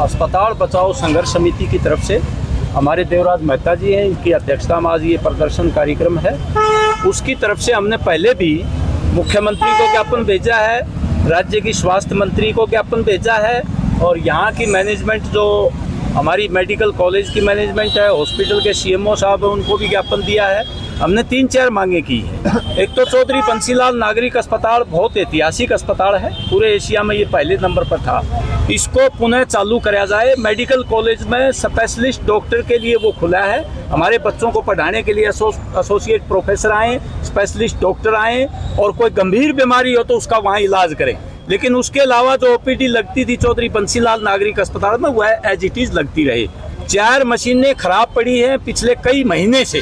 अस्पताल बचाओ संघर्ष समिति की तरफ से हमारे देवराज मेहता जी हैं, इनकी अध्यक्षता में आज ये प्रदर्शन कार्यक्रम है। उसकी तरफ से हमने पहले भी मुख्यमंत्री को ज्ञापन भेजा है, राज्य की स्वास्थ्य मंत्री को ज्ञापन भेजा है और यहाँ की मैनेजमेंट जो हमारी मेडिकल कॉलेज की मैनेजमेंट है, हॉस्पिटल के सीएमओ साहब हैं, उनको भी ज्ञापन दिया है। हमने 3-4 मांगे की है। एक तो चौधरी बंसीलाल नागरिक अस्पताल बहुत ऐतिहासिक अस्पताल है, पूरे एशिया में ये पहले नंबर पर था, इसको पुनः चालू कराया जाए। मेडिकल कॉलेज में स्पेशलिस्ट डॉक्टर के लिए वो खुला है, हमारे बच्चों को पढ़ाने के लिए एसोसिएट प्रोफेसर आए, स्पेशलिस्ट डॉक्टर आए और कोई गंभीर बीमारी हो तो उसका वहाँ इलाज करें। लेकिन उसके अलावा जो ओपीडी लगती थी चौधरी बंसीलाल नागरिक अस्पताल में वह एज इट इज लगती रहे। 4 मशीनें खराब पड़ी हैं पिछले कई महीने से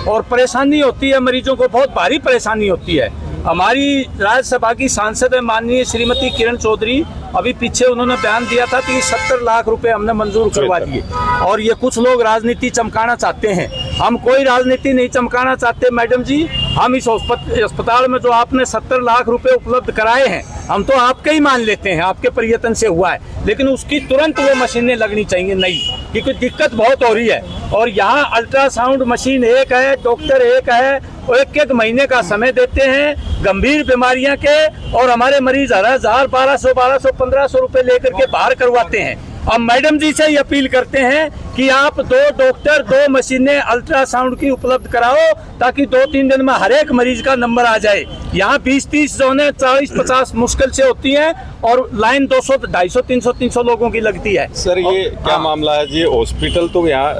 और परेशानी होती है, मरीजों को बहुत भारी परेशानी होती है। हमारी राज्यसभा की सांसद है माननीय श्रीमती किरण चौधरी, अभी पीछे उन्होंने बयान दिया था कि 70 लाख रुपए हमने मंजूर करवा दिए और ये कुछ लोग राजनीति चमकाना चाहते हैं। हम कोई राजनीति नहीं चमकाना चाहते मैडम जी, हम इस अस्पताल में जो आपने 70 लाख रुपए उपलब्ध कराए हैं हम तो आपके ही मान लेते हैं, आपके प्रयत्न से हुआ है, लेकिन उसकी तुरंत वो मशीनें लगनी चाहिए नई, क्योंकि दिक्कत बहुत हो रही है। और यहाँ अल्ट्रासाउंड मशीन एक है, डॉक्टर एक है और एक महीने का समय देते हैं गंभीर बीमारियां के और हमारे मरीज 1000, 1200, 1500 रुपए लेकर के बाहर करवाते हैं। अब मैडम जी से ही अपील करते हैं कि आप 2 डॉक्टर 2 मशीनें अल्ट्रासाउंड की उपलब्ध कराओ ताकि 2-3 दिन में हर एक मरीज का नंबर आ जाए। यहाँ 20-30 जोने 40-50 मुश्किल से होती हैं और लाइन 200, 250, 300 लोगों की लगती है। सर ये क्या मामला है जी? हॉस्पिटल तो यहाँ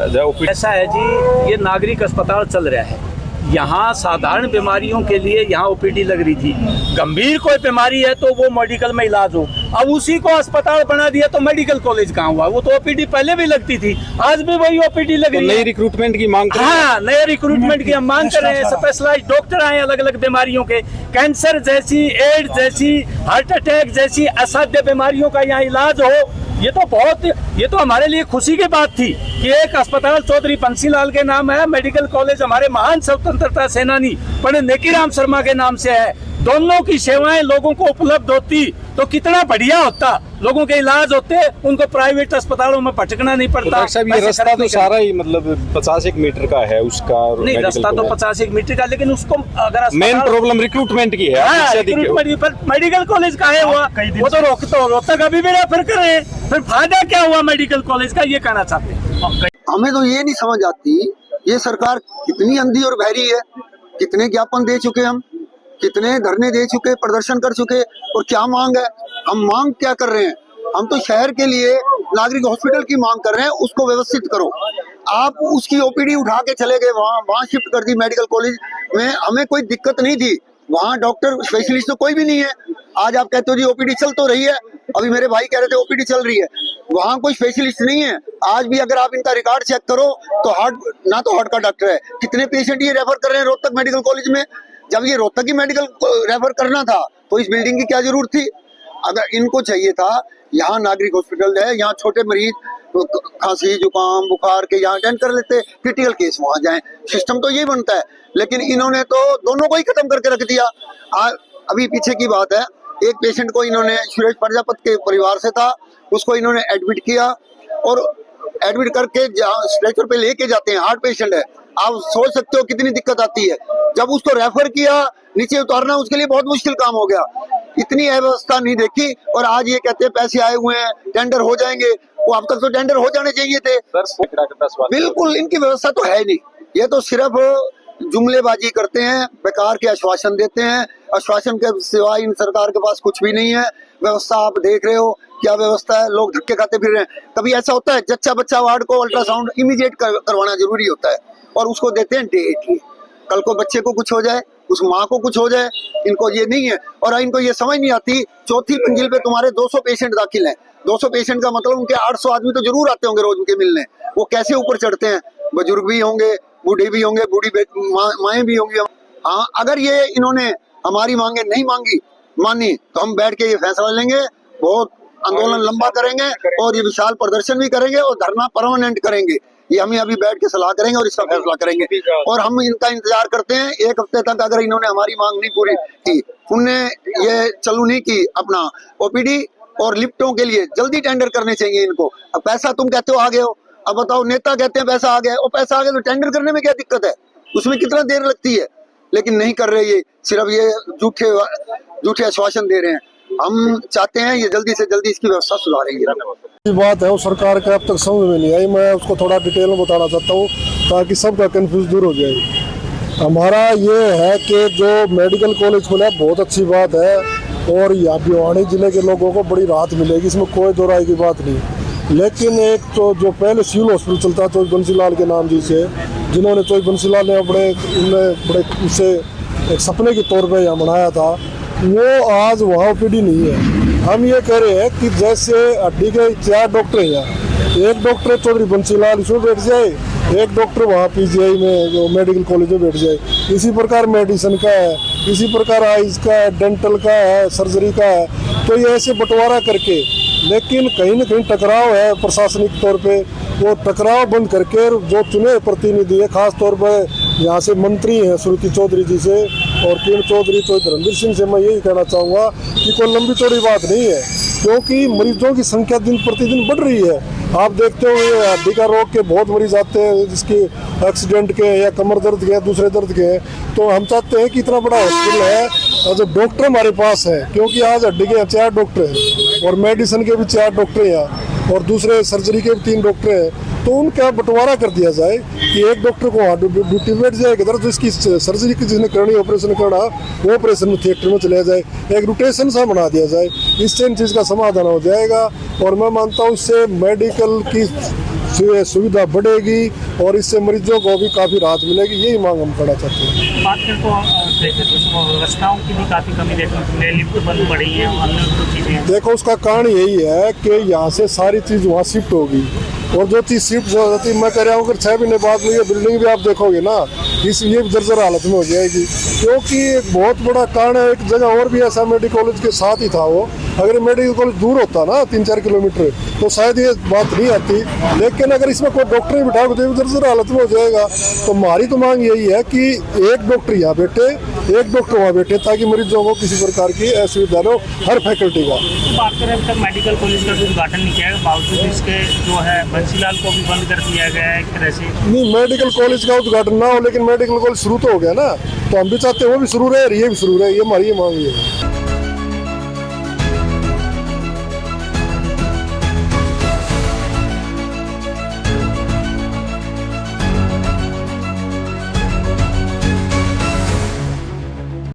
ऐसा है जी, ये नागरिक अस्पताल चल रहा है, यहाँ साधारण बीमारियों के लिए यहाँ ओपीडी लग रही थी, गंभीर कोई बीमारी है तो वो मेडिकल में इलाज हो। अब उसी को अस्पताल बना दिया तो मेडिकल कॉलेज कहाँ हुआ? वो तो ओपीडी पहले भी लगती थी, आज भी वही ओपीडी लग रही है। नई रिक्रूटमेंट की मांग कर रहे हैं। हाँ, नए रिक्रूटमेंट की हम मांग कर रहे हैं। स्पेशलाइज्ड डॉक्टर आए अलग अलग बीमारियों के, कैंसर जैसी, एड्स जैसी, हार्ट अटैक जैसी असाध्य बीमारियों का यहाँ इलाज हो। ये तो हमारे लिए खुशी की बात थी कि एक अस्पताल चौधरी बंसीलाल के नाम है, मेडिकल कॉलेज हमारे महान स्वतंत्रता सेनानी पंडित नेकीराम शर्मा के नाम से है। दोनों की सेवाएं लोगों को उपलब्ध होती तो कितना बढ़िया होता, लोगों के इलाज होते, उनको प्राइवेट अस्पतालों में भटकना नहीं पड़ता। ये रास्ता तो सारा ही मतलब 50 मीटर का है उसका, नहीं रास्ता तो 50 मीटर का, लेकिन उसको अगर मेन प्रॉब्लम रिक्रूटमेंट की है। रिक्रूटमेंट पर मेडिकल कॉलेज का है हुआ, वो तो रोहतक अभी भी रेफर कर रहे हैं, फिर फायदा क्या हुआ मेडिकल कॉलेज का, ये कहना चाहते हैं। हमें तो ये नहीं समझ आती ये सरकार कितनी अंधी और बहरी है। कितने ज्ञापन दे चुके, हम कितने धरने दे चुके, प्रदर्शन कर चुके, और क्या मांग है? हम मांग क्या कर रहे हैं? हम तो शहर के लिए नागरिक हॉस्पिटल की मांग कर रहे हैं, उसको व्यवस्थित करो। आप उसकी ओपीडी उठा के चले गए, वहाँ शिफ्ट कर दी मेडिकल कॉलेज में, हमें कोई दिक्कत नहीं थी, वहाँ डॉक्टर स्पेशलिस्ट तो कोई भी नहीं है। आज आप कहते हो जी ओपीडी चल तो रही है, अभी मेरे भाई कह रहे थे ओपीडी चल रही है, वहाँ कोई स्पेशलिस्ट नहीं है। आज भी अगर आप इनका रिकॉर्ड चेक करो तो हार्ट का डॉक्टर है, कितने पेशेंट ये रेफर कर रहे हैं रोहतक मेडिकल कॉलेज में। जब ये रोहतक की मेडिकल रेफर करना था तो इस बिल्डिंग की क्या जरूरत थी? अगर इनको चाहिए था, यहाँ नागरिक हॉस्पिटल है, यहाँ छोटे मरीज तो खांसी जुकाम बुखार के यहाँ अटेंड कर लेते, क्रिटिकल केस वहाँ जाएं, सिस्टम तो यही बनता है। लेकिन इन्होंने तो दोनों को ही खत्म करके रख दिया। अभी पीछे की बात है, एक पेशेंट को इन्होंने सुरेश प्रजापति के परिवार से था, उसको इन्होंने एडमिट किया और एडमिट करके स्ट्रेचर पे लेके जाते हैं, हार्ट पेशेंट है, आप सोच सकते हो कितनी दिक्कत आती है। जब उसको रेफर किया, नीचे उतारना उसके लिए बहुत मुश्किल काम हो गया, इतनी अव्यवस्था नहीं देखी। और आज ये कहते हैं पैसे आए हुए हैं, टेंडर हो जाएंगे, वो अब तक तो टेंडर हो जाने चाहिए थे। बिल्कुल इनकी व्यवस्था तो है नहीं, ये तो सिर्फ जुमलेबाजी करते हैं, बेकार के आश्वासन देते हैं, आश्वासन के सिवाय इन सरकार के पास कुछ भी नहीं है। व्यवस्था आप देख रहे हो क्या व्यवस्था है, लोग धक्के खाते फिर रहे हैं। कभी ऐसा होता है जच्चा बच्चा वार्ड को अल्ट्रासाउंड इमीडिएट करवाना जरूरी होता है और उसको देते हैं डेट। कल को बच्चे को कुछ हो जाए, उस माँ को कुछ हो जाए, इनको ये नहीं है। और इनको ये समझ नहीं आती, चौथी मंजिल पे तुम्हारे 200 पेशेंट दाखिल हैं, 200 पेशेंट का मतलब उनके 800 आदमी तो जरूर आते होंगे रोज उनके मिलने, वो कैसे ऊपर चढ़ते हैं? बुजुर्ग भी होंगे, बूढ़े भी होंगे, बूढ़ी माएँ भी होंगी। हाँ, अगर ये इन्होंने हमारी मांगे नहीं मानी तो हम बैठ के ये फैसला लेंगे, बहुत आंदोलन लंबा करेंगे और ये विशाल प्रदर्शन भी करेंगे और धरना परमानेंट करेंगे। ये हम अभी बैठ के सलाह करेंगे और इसका फैसला करेंगे। और हम इनका इंतजार करते हैं 1 हफ्ते तक। अगर इन्होंने हमारी मांग नहीं पूरी की, उनने ये चालू नहीं की अपना ओपीडी, और लिफ्टों के लिए जल्दी टेंडर करने चाहिए इनको। अब पैसा तुम कहते हो आ गए हो, अब बताओ नेता कहते हैं पैसा आ गया, और पैसा आ गया तो टेंडर करने में क्या दिक्कत है, उसमें कितना देर लगती है, लेकिन नहीं कर रहे, ये सिर्फ ये झूठे आश्वासन दे रहे हैं। हम चाहते हैं ये जल्दी से जल्दी इसकी व्यवस्था सुधारेंगे। बात है वो सरकार के अब तक समझ में नहीं आई, मैं उसको थोड़ा डिटेल में बताना चाहता हूँ ताकि सबका कंफ्यूज दूर हो जाए। हमारा ये है कि जो मेडिकल कॉलेज खुला बहुत अच्छी बात है और यहाँ भिवानी जिले के लोगों को बड़ी राहत मिलेगी, इसमें कोई दो राय की बात नहीं। लेकिन एक तो जो पहले सिविल हॉस्पिटल चलता चौधरी बंसीलाल के नाम जी से, जिन्होंने चौधरी बंसीलाल ने बड़े उससे एक सपने के तौर पे यहाँ बनाया था, वो आज वहाँ ओपीडी नहीं है। हम ये कह रहे हैं कि जैसे हड्डी के 4 डॉक्टर हैं, एक डॉक्टर चौधरी बंसीलाल इसमें बैठ जाए, एक डॉक्टर वहाँ पीजीआई में जो मेडिकल कॉलेज में बैठ जाए। इसी प्रकार मेडिसिन का है, इसी प्रकार आइज का है, डेंटल का है, सर्जरी का है, तो ये ऐसे बंटवारा करके, लेकिन कहीं ना कहीं टकराव है प्रशासनिक तौर पे, वो टकराव बंद करके जो चुने प्रतिनिधि है, खास तौर पर यहाँ से मंत्री हैं श्रुति चौधरी जी से और किरण चौधरी धर्मवीर सिंह से, मैं यही कहना चाहूँगा कि कोई लंबी चौड़ी बात नहीं है, क्योंकि मरीजों की संख्या दिन प्रतिदिन बढ़ रही है। आप देखते हो ये हड्डी का रोग के बहुत मरीज आते हैं, जिसके एक्सीडेंट के या कमर दर्द के या दूसरे दर्द के हैं, तो हम चाहते हैं कि इतना बड़ा हॉस्पिटल है और जो डॉक्टर हमारे पास है, क्योंकि आज हड्डी के 4 डॉक्टर हैं और मेडिसिन के भी 4 डॉक्टर हैं और दूसरे सर्जरी के भी 3 डॉक्टर हैं, तो उनका बंटवारा कर दिया जाए कि एक डॉक्टर को वहाँ ड्यूटी बैठ जाए, इधर जो इसकी सर्जरी की जिसने करनी ऑपरेशन करना वो ऑपरेशन में थिएटर में चले जाए, एक रोटेशन सा बना दिया जाए, इससे इन चीज़ का समाधान हो जाएगा। और मैं मानता हूँ इससे मेडिकल की सुविधा बढ़ेगी और इससे मरीजों को भी काफ़ी राहत मिलेगी, यही मांग हम करना चाहते हैं। बात करें तो देखें तो व्यवस्थाओं की भी काफ़ी कमी देखने को मिली, लिफ्ट बंद पड़ी है और अन्य चीज़ें हैं। देखो उसका कारण यही है कि यहाँ से सारी चीज़ वहाँ शिफ्ट होगी और जो चीज़ शिफ्ट हो जाती है, मैं कह रहा हूँ अगर 6 महीने बाद में ये बिल्डिंग भी आप देखोगे ना, ये जर्जर हालत में हो जाएगी, क्योंकि एक बहुत बड़ा कारण है। एक जगह और भी ऐसा मेडिकल कॉलेज के साथ ही था वो, अगर मेडिकल कॉलेज दूर होता ना 3-4 किलोमीटर तो शायद ये बात नहीं आती, लेकिन अगर इसमें कोई डॉक्टर ही बिठा तो जर्जर हालत में हो जाएगा। तो हमारी तो मांग यही है कि एक डॉक्टर यहाँ बैठे, एक डॉक्टर वहाँ बैठे, ताकि मरीजों को किसी प्रकार की असुविधा हो हर फैकल्टी का। बात करें अब तक मेडिकल कॉलेज का भी उद्घाटन नहीं किया गया, बावजूद इसके जो है बंसीलाल को भी बंद कर दिया गया है एक तरह से। नहीं, मेडिकल कॉलेज का उद्घाटन ना हो, लेकिन मेडिकल कॉलेज शुरू तो हो गया ना, तो हम भी चाहते हैं वो भी शुरू रहे, ये भी शुरू रहे, ये हमारी मांग है।